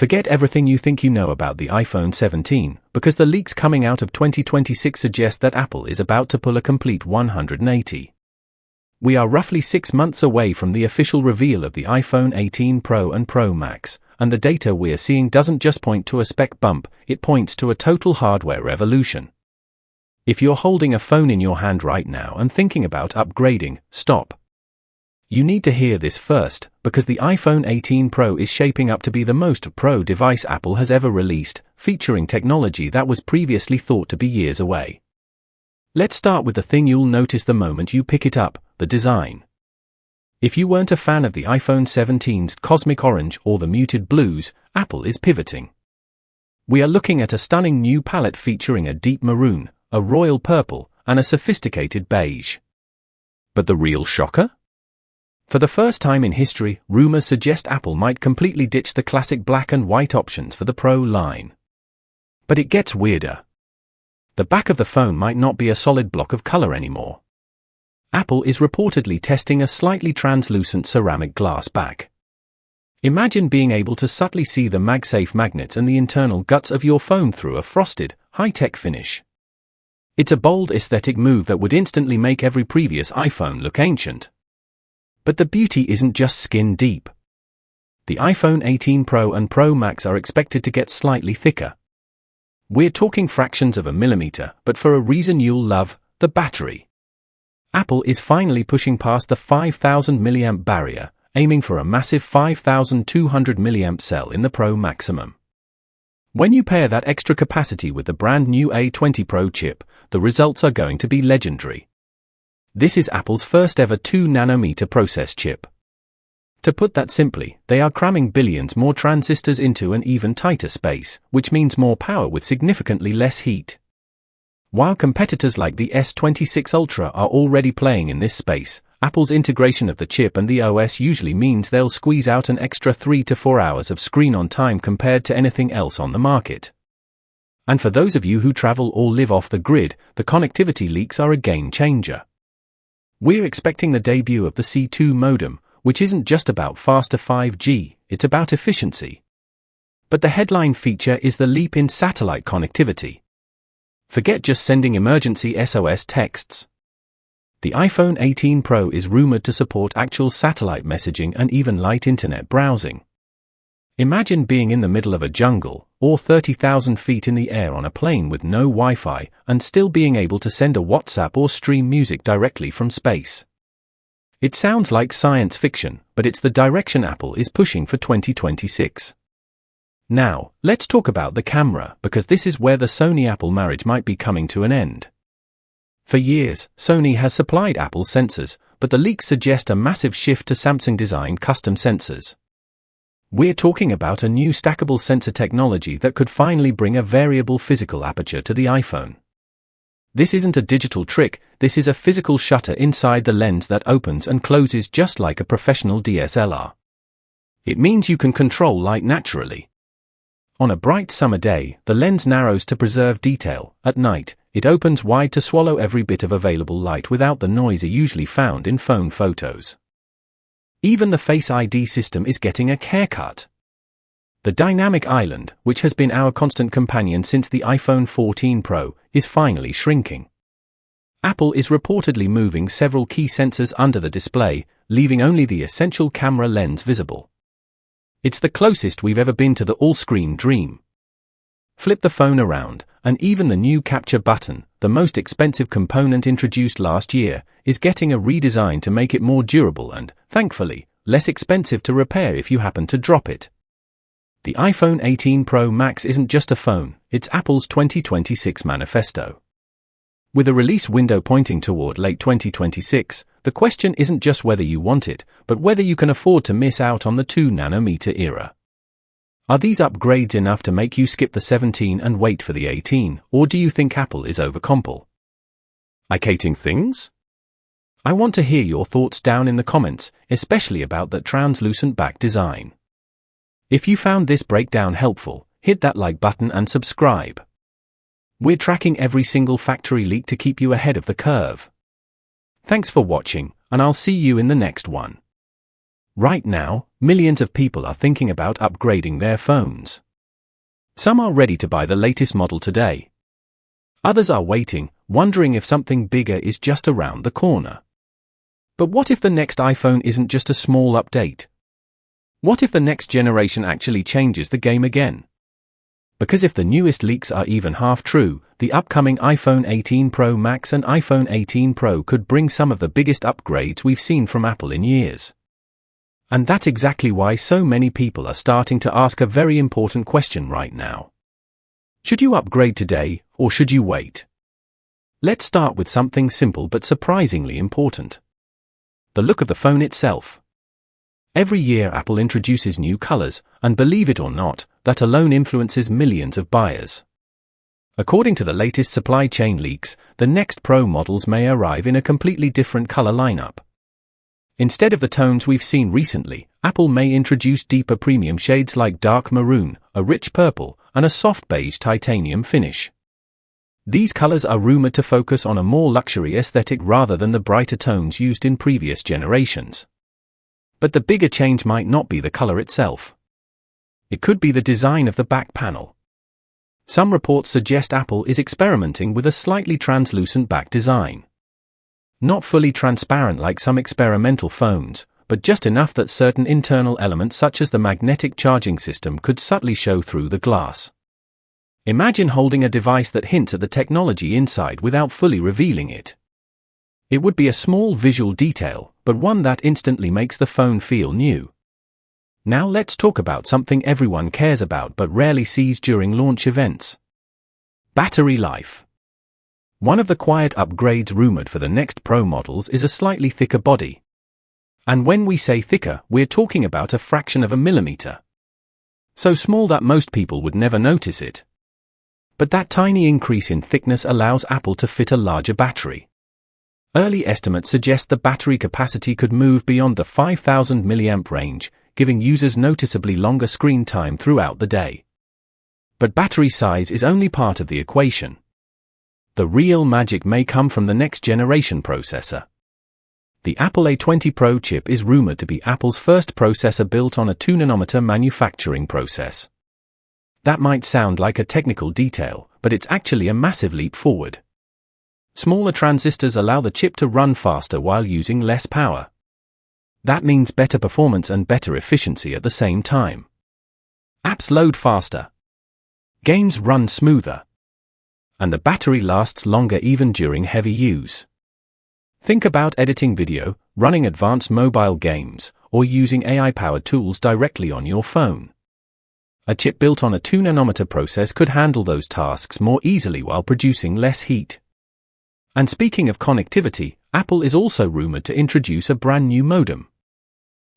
Forget everything you think you know about the iPhone 17, because the leaks coming out of 2026 suggest that Apple is about to pull a complete 180. We are roughly 6 months away from the official reveal of the iPhone 18 Pro and Pro Max, and the data we're seeing doesn't just point to a spec bump, it points to a total hardware revolution. If you're holding a phone in your hand right now and thinking about upgrading, stop. You need to hear this first, because the iPhone 18 Pro is shaping up to be the most pro device Apple has ever released, featuring technology that was previously thought to be years away. Let's start with the thing you'll notice the moment you pick it up, the design. If you weren't a fan of the iPhone 17's cosmic orange or the muted blues, Apple is pivoting. We are looking at a stunning new palette featuring a deep maroon, a royal purple, and a sophisticated beige. But the real shocker? For the first time in history, rumors suggest Apple might completely ditch the classic black and white options for the Pro line. But it gets weirder. The back of the phone might not be a solid block of color anymore. Apple is reportedly testing a slightly translucent ceramic glass back. Imagine being able to subtly see the MagSafe magnets and the internal guts of your phone through a frosted, high-tech finish. It's a bold aesthetic move that would instantly make every previous iPhone look ancient. But the beauty isn't just skin deep. The iPhone 18 Pro and Pro Max are expected to get slightly thicker. We're talking fractions of a millimeter, but for a reason you'll love, the battery. Apple is finally pushing past the 5,000 mAh barrier, aiming for a massive 5,200 mAh cell in the Pro Maximum. When you pair that extra capacity with the brand new A20 Pro chip, the results are going to be legendary. This is Apple's first ever 2nm process chip. To put that simply, they are cramming billions more transistors into an even tighter space, which means more power with significantly less heat. While competitors like the S26 Ultra are already playing in this space, Apple's integration of the chip and the OS usually means they'll squeeze out an extra 3 to 4 hours of screen-on time compared to anything else on the market. And for those of you who travel or live off the grid, the connectivity leaks are a game-changer. We're expecting the debut of the C2 modem, which isn't just about faster 5G, it's about efficiency. But the headline feature is the leap in satellite connectivity. Forget just sending emergency SOS texts. The iPhone 18 Pro is rumored to support actual satellite messaging and even light internet browsing. Imagine being in the middle of a jungle, or 30,000 feet in the air on a plane with no Wi-Fi, and still being able to send a WhatsApp or stream music directly from space. It sounds like science fiction, but it's the direction Apple is pushing for 2026. Now, let's talk about the camera, because this is where the Sony-Apple marriage might be coming to an end. For years, Sony has supplied Apple sensors, but the leaks suggest a massive shift to Samsung-designed custom sensors. We're talking about a new stackable sensor technology that could finally bring a variable physical aperture to the iPhone. This isn't a digital trick, this is a physical shutter inside the lens that opens and closes just like a professional DSLR. It means you can control light naturally. On a bright summer day, the lens narrows to preserve detail. At night, it opens wide to swallow every bit of available light without the noise usually found in phone photos. Even the Face ID system is getting a haircut. The dynamic island, which has been our constant companion since the iPhone 14 Pro, is finally shrinking. Apple is reportedly moving several key sensors under the display, leaving only the essential camera lens visible. It's the closest we've ever been to the all-screen dream. Flip the phone around, and even the new capture button, the most expensive component introduced last year, is getting a redesign to make it more durable and, thankfully, less expensive to repair if you happen to drop it. The iPhone 18 Pro Max isn't just a phone, it's Apple's 2026 manifesto. With a release window pointing toward late 2026, the question isn't just whether you want it, but whether you can afford to miss out on the 2nm era. Are these upgrades enough to make you skip the 17 and wait for the 18, or do you think Apple is overcomplicating things? I want to hear your thoughts down in the comments, especially about that translucent back design. If you found this breakdown helpful, hit that like button and subscribe. We're tracking every single factory leak to keep you ahead of the curve. Thanks for watching, and I'll see you in the next one. Right now, millions of people are thinking about upgrading their phones. Some are ready to buy the latest model today. Others are waiting, wondering if something bigger is just around the corner. But what if the next iPhone isn't just a small update? What if the next generation actually changes the game again? Because if the newest leaks are even half true, the upcoming iPhone 18 Pro Max and iPhone 18 Pro could bring some of the biggest upgrades we've seen from Apple in years. And that's exactly why so many people are starting to ask a very important question right now. Should you upgrade today, or should you wait? Let's start with something simple but surprisingly important. The look of the phone itself. Every year Apple introduces new colors, and believe it or not, that alone influences millions of buyers. According to the latest supply chain leaks, the next Pro models may arrive in a completely different color lineup. Instead of the tones we've seen recently, Apple may introduce deeper premium shades like dark maroon, a rich purple, and a soft beige titanium finish. These colors are rumored to focus on a more luxury aesthetic rather than the brighter tones used in previous generations. But the bigger change might not be the color itself. It could be the design of the back panel. Some reports suggest Apple is experimenting with a slightly translucent back design. Not fully transparent like some experimental phones, but just enough that certain internal elements such as the magnetic charging system could subtly show through the glass. Imagine holding a device that hints at the technology inside without fully revealing it. It would be a small visual detail, but one that instantly makes the phone feel new. Now let's talk about something everyone cares about but rarely sees during launch events. Battery life. One of the quiet upgrades rumored for the next Pro models is a slightly thicker body. And when we say thicker, we're talking about a fraction of a millimeter. So small that most people would never notice it. But that tiny increase in thickness allows Apple to fit a larger battery. Early estimates suggest the battery capacity could move beyond the 5,000 mAh range, giving users noticeably longer screen time throughout the day. But battery size is only part of the equation. The real magic may come from the next generation processor. The Apple A20 Pro chip is rumored to be Apple's first processor built on a 2nm manufacturing process. That might sound like a technical detail, but it's actually a massive leap forward. Smaller transistors allow the chip to run faster while using less power. That means better performance and better efficiency at the same time. Apps load faster. Games run smoother. And the battery lasts longer even during heavy use. Think about editing video, running advanced mobile games, or using AI-powered tools directly on your phone. A chip built on a 2nm process could handle those tasks more easily while producing less heat. And speaking of connectivity, Apple is also rumored to introduce a brand new modem.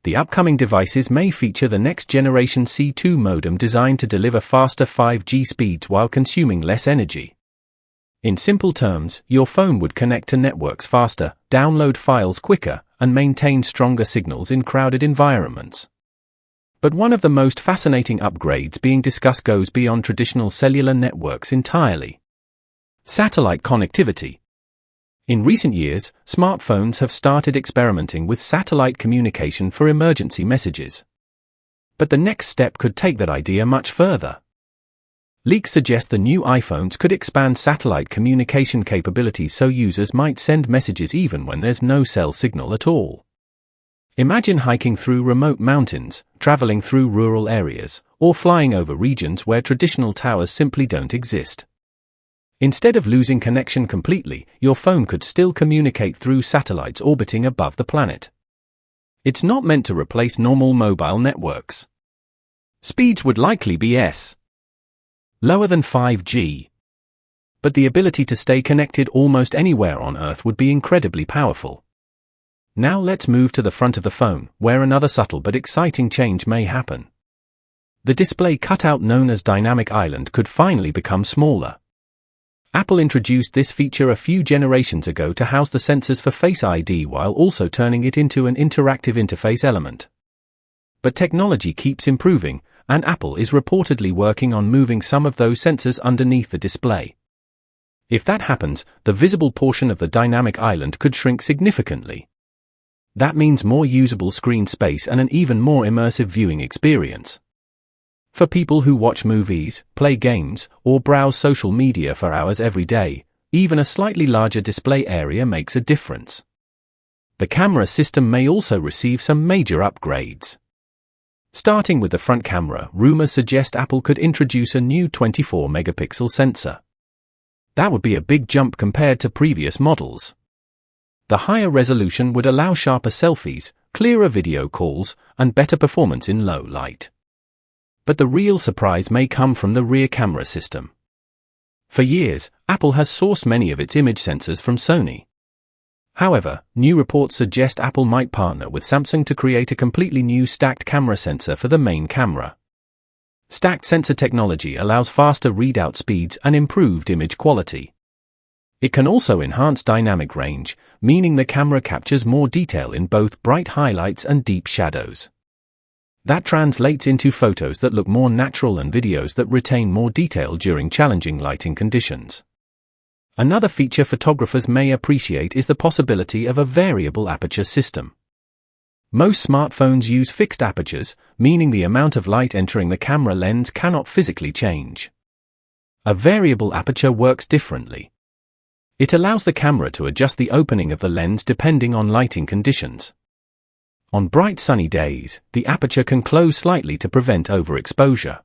The upcoming devices may feature the next generation C2 modem designed to deliver faster 5G speeds while consuming less energy. In simple terms, your phone would connect to networks faster, download files quicker, and maintain stronger signals in crowded environments. But one of the most fascinating upgrades being discussed goes beyond traditional cellular networks entirely. Satellite connectivity. In recent years, smartphones have started experimenting with satellite communication for emergency messages. But the next step could take that idea much further. Leaks suggest the new iPhones could expand satellite communication capabilities so users might send messages even when there's no cell signal at all. Imagine hiking through remote mountains, traveling through rural areas, or flying over regions where traditional towers simply don't exist. Instead of losing connection completely, your phone could still communicate through satellites orbiting above the planet. It's not meant to replace normal mobile networks. Speeds would likely be lower than 5G. But the ability to stay connected almost anywhere on Earth would be incredibly powerful. Now let's move to the front of the phone, where another subtle but exciting change may happen. The display cutout known as Dynamic Island could finally become smaller. Apple introduced this feature a few generations ago to house the sensors for Face ID while also turning it into an interactive interface element. But technology keeps improving, and Apple is reportedly working on moving some of those sensors underneath the display. If that happens, the visible portion of the dynamic island could shrink significantly. That means more usable screen space and an even more immersive viewing experience. For people who watch movies, play games, or browse social media for hours every day, even a slightly larger display area makes a difference. The camera system may also receive some major upgrades. Starting with the front camera, rumors suggest Apple could introduce a new 24-megapixel sensor. That would be a big jump compared to previous models. The higher resolution would allow sharper selfies, clearer video calls, and better performance in low light. But the real surprise may come from the rear camera system. For years, Apple has sourced many of its image sensors from Sony. However, new reports suggest Apple might partner with Samsung to create a completely new stacked camera sensor for the main camera. Stacked sensor technology allows faster readout speeds and improved image quality. It can also enhance dynamic range, meaning the camera captures more detail in both bright highlights and deep shadows. That translates into photos that look more natural and videos that retain more detail during challenging lighting conditions. Another feature photographers may appreciate is the possibility of a variable aperture system. Most smartphones use fixed apertures, meaning the amount of light entering the camera lens cannot physically change. A variable aperture works differently. It allows the camera to adjust the opening of the lens depending on lighting conditions. On bright sunny days, the aperture can close slightly to prevent overexposure.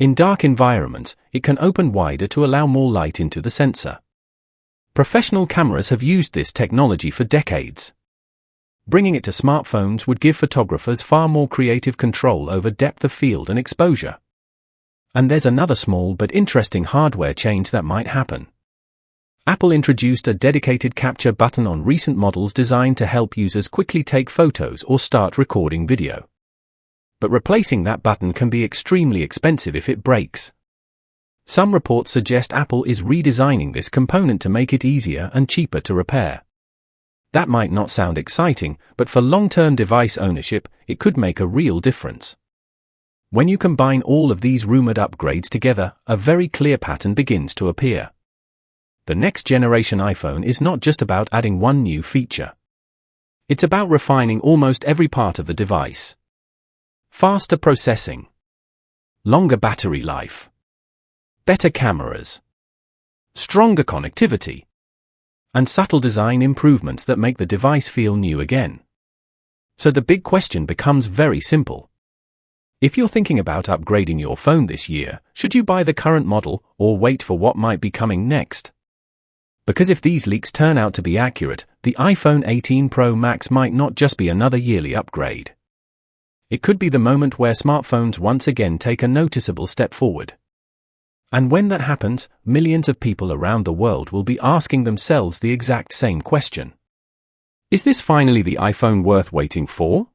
In dark environments, it can open wider to allow more light into the sensor. Professional cameras have used this technology for decades. Bringing it to smartphones would give photographers far more creative control over depth of field and exposure. And there's another small but interesting hardware change that might happen. Apple introduced a dedicated capture button on recent models designed to help users quickly take photos or start recording video. But replacing that button can be extremely expensive if it breaks. Some reports suggest Apple is redesigning this component to make it easier and cheaper to repair. That might not sound exciting, but for long-term device ownership, it could make a real difference. When you combine all of these rumored upgrades together, a very clear pattern begins to appear. The next generation iPhone is not just about adding one new feature. It's about refining almost every part of the device. Faster processing, longer battery life, better cameras, stronger connectivity, and subtle design improvements that make the device feel new again. So the big question becomes very simple. If you're thinking about upgrading your phone this year, should you buy the current model or wait for what might be coming next? Because if these leaks turn out to be accurate, the iPhone 18 Pro Max might not just be another yearly upgrade. It could be the moment where smartphones once again take a noticeable step forward. And when that happens, millions of people around the world will be asking themselves the exact same question. Is this finally the iPhone worth waiting for?